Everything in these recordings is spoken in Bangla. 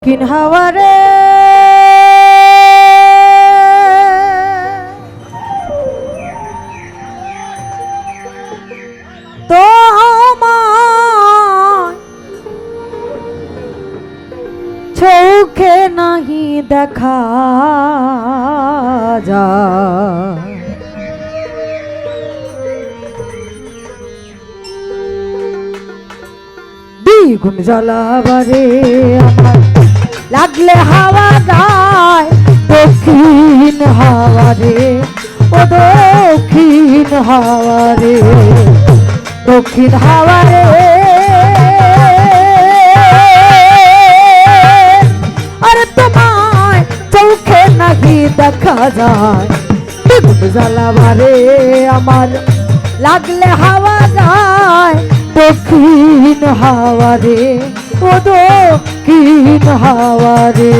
দক্ষিণ হাওয়ারে তো চোখে নাহি দেখা যায় দ্বিগুণ জ্বালাবারে আমার লাগলে হাওয়া গায় দক্ষিণ হাওয়ারে ও দক্ষিণ হাওয়ারে দক্ষিণ হাওয়ারে আরে তোমায় চোখে নাহি দেখা যায় দ্বিগুণ জ্বালাবারে আমার লাগলে হাওয়া গায় দক্ষিণ হাওয়ারে ও দক্ষিণ হাওয়ারে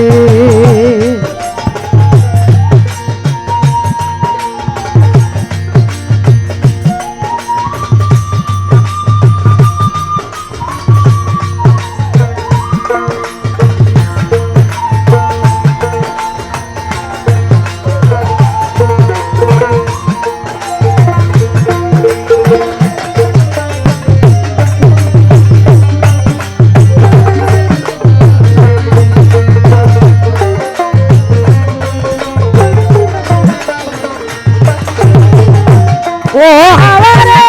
ও হাওয়ারে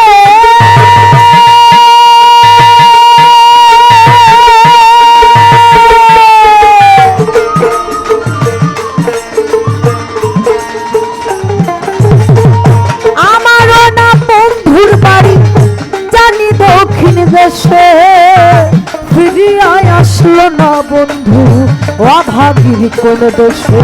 আমারও না বন্ধুর বাড়ি জানি দক্ষিণ দেশে ফিরিয়া আসলো না বন্ধু অভাগীর কোন দেশে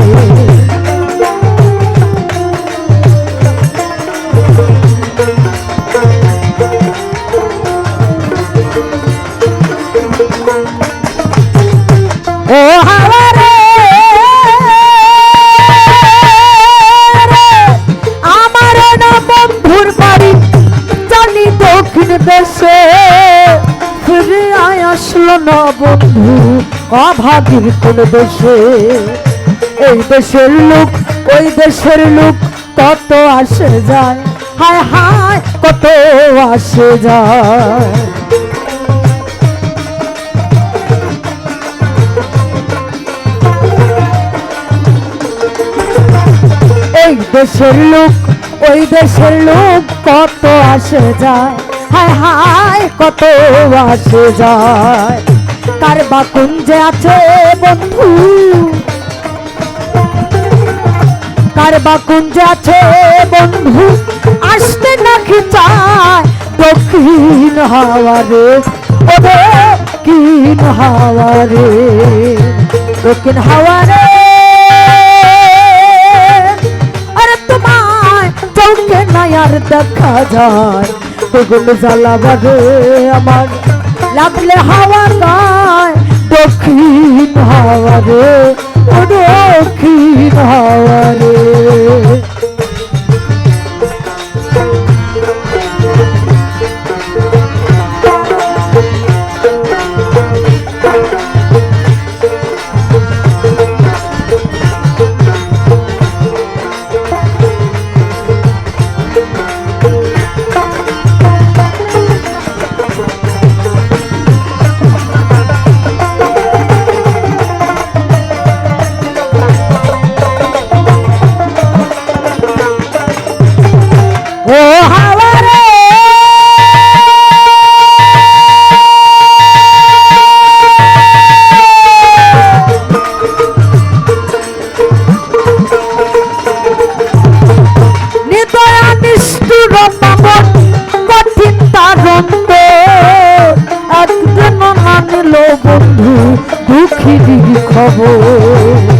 ও হাওয়ারে আমার না বন্ধুর বাড়ি জানি দক্ষিণ দেশে ফিরে আসলো না বন্ধু অভাগীর কোন দেশে এই দেশের লোক ওই দেশের লোক কত আসে যায় হায় হায় কত আসে যায় এই দেশের লোক ওই দেশের লোক কত আসে যায় হায় হায় কত আসে যায় কার বা কুঞ্জে আছে বন্ধু কার বা কুঞ্জে আছে বন্ধু আসতে নাকি চায় দক্ষিণ হাওয়ারে ও দক্ষিণ হাওয়ারে দক্ষিণ হাওয়ারে চোখে নাই আর দেখা যায় দ্বিগুণ জ্বালাবারে আমার লাগলে হাওয়া গায় দক্ষিণ হাওয়ারে ও দক্ষিণ হাওয়ারে ও হাওয়ারে নিদয়া নিষ্ঠুর পাবন কঠিন তারণ্য একদিন মানল বন্ধু দুঃখীর খবর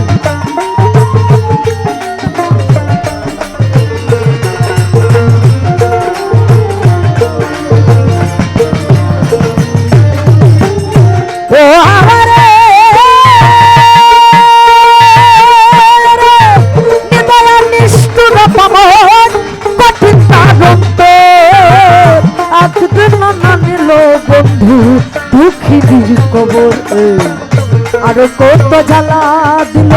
আর কত জ্বালা দিল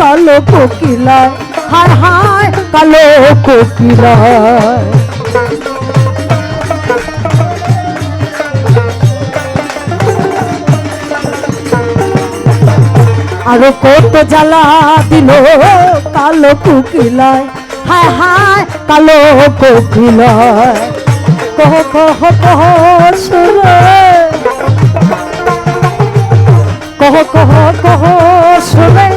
কালো কোকিলায়, হায় হায় কালো কোকিলায়। আর কত জ্বালা দিল কালো কোকিলায়, হায় হায় কালো কোকিলায়। কহ কহ কহ সুরে, কহ কহ কহ সুরে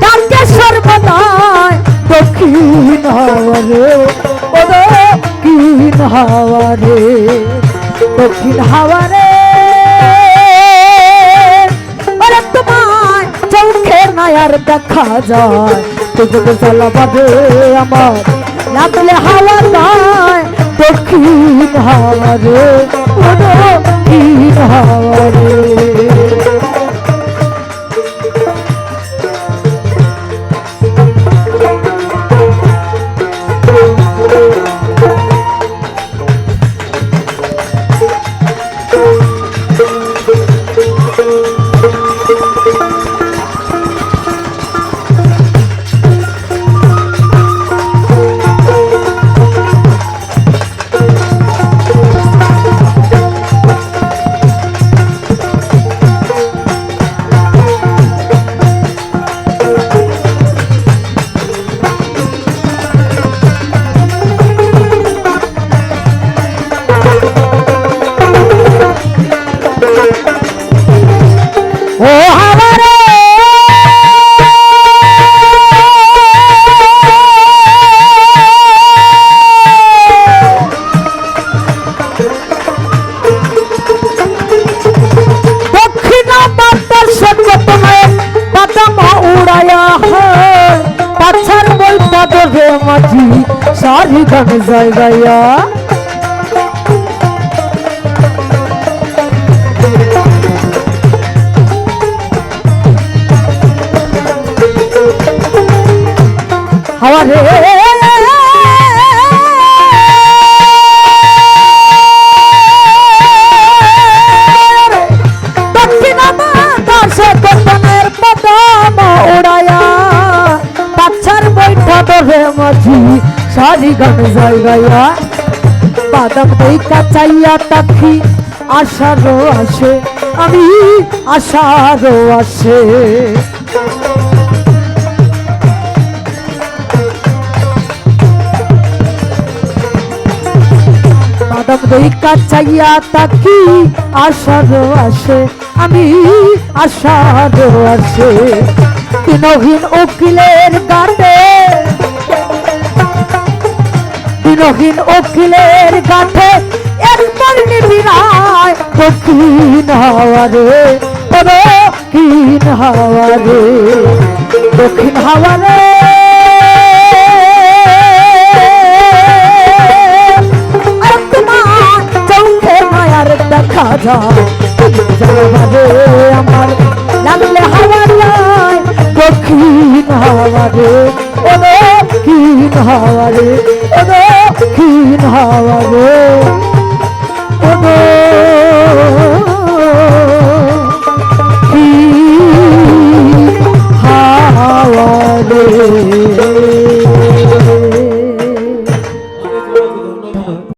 ডাকে সর্বদাই দক্ষিণ হাওয়ারে, ও দক্ষিণ হাওয়ারে, দক্ষিণ হাওয়ারে। ওরে তোমায় চোখে নাই আর দেখা যায়, তোকে জ্বালা বাঁধে আমার লাগলে হাওয়া যায়। দক্ষিণ হাওয়ারে, ও দক্ষিণ হাওয়ারে। মাঝি সারি গান জায়গায়া, হাওয়া রে দক্ষিণ বাতাসে দোকানের বাদাম উড়ায়া, পাছার বৈঠা ধরে মাঝি সারি গান জায়গায়া। বাদাম দেখা চাইয়া তাকি আশারও আসে, আমি আশারও আসে। বাদাম দেখা চাইয়া তাকি আশারও আসে, আমি আশারও আসে। দিনহীন উকিলের গাটে, দিনহীন উকিলের গাঠে একবার নিবিড়ায় দক্ষিণ হাওয়ারে, ও দক্ষিণ হাওয়ারে, দক্ষিণ হাওয়ারে। তোমার চোখে মায়ার দেখা যায়, আমার লাগলে হাওয়ার যায়। দক্ষিণ হাওয়ারে, ও দক্ষিণ হাওয়ারে, ও দক্ষিণ হাওয়ারে।